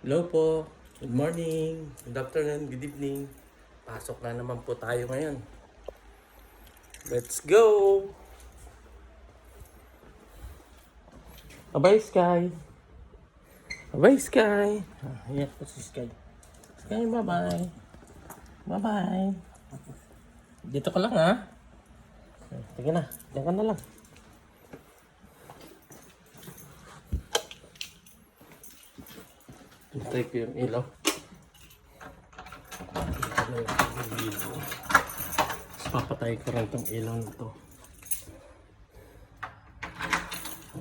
Hello po. Good morning. Good afternoon. Good evening. Pasok na naman po tayo ngayon. Let's go! Abay, Sky. Abay, Sky. Ayan po si Sky. Sky, bye-bye. Bye-bye. Dito ka lang, ha? Sige na. Diyan ka na lang. Hintay ko yung ilaw. Tapos papatay ko rin itong ilaw na ito.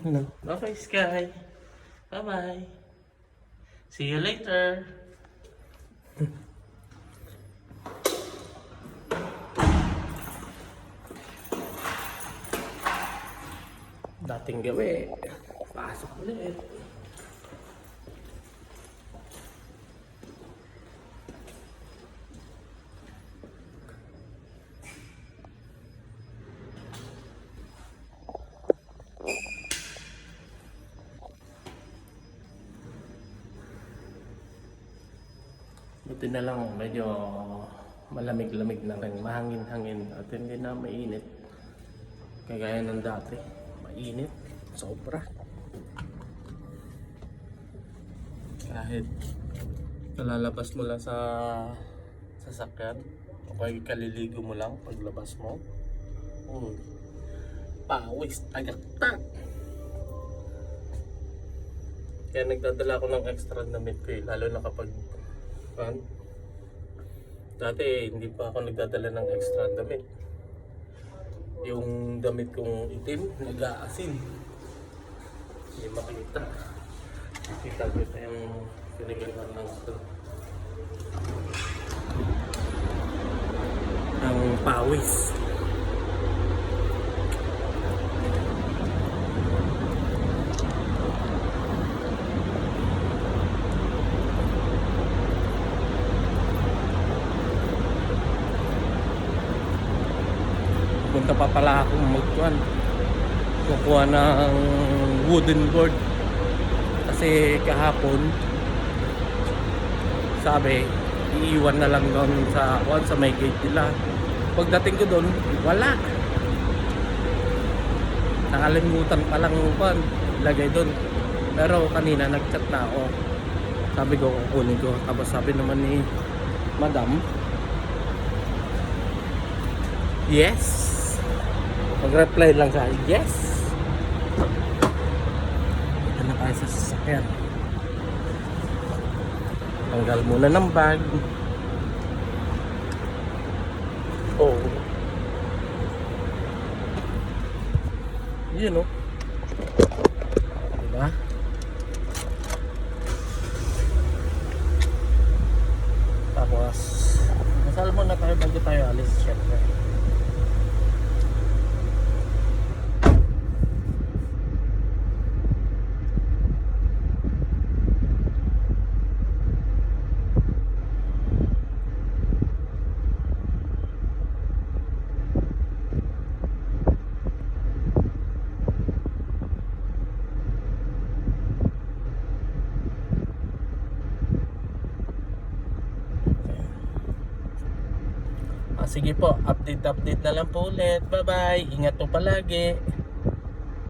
Ano? Bye-bye, Sky. Bye-bye. See you later. Dating gawi. Pasok ulit. Buti na lang medyo malamig-lamig na rin, mahangin-hangin at hindi na mainit kagaya ng dati. Mainit, sobra. Kahit kalalabas mo lang sa sasakyan o kaya kaliligo mo lang paglabas mo, pawis, tagaktak. Kaya nagdadala ako ng extra damit ko lalo na kapag dati hindi pa ako nagdadala ng extra damit. Yung damit kong itim, nag-aasin. Hindi makita. Kita ko ito yung pinagawa ng ito. Ang pawis. Punta pa pala akong kukuha ng wooden board kasi kahapon sabi iiwan na lang doon sa may gate nila. Pagdating ko doon wala, nakalimutan palang lagay doon. Pero kanina nagchat na ako, sabi ko kukunin ko, tapos sabi naman ni madam yes. Mag-reply lang sa yes. Ito na tayo sa sasakyan. Tanggal muna ng bag. Oh. Yun, oh. Diba? Tapos masal muna tayo bago tayo alis, syempre. Sige po, update na lang po ulit. Bye bye, ingat po palagi.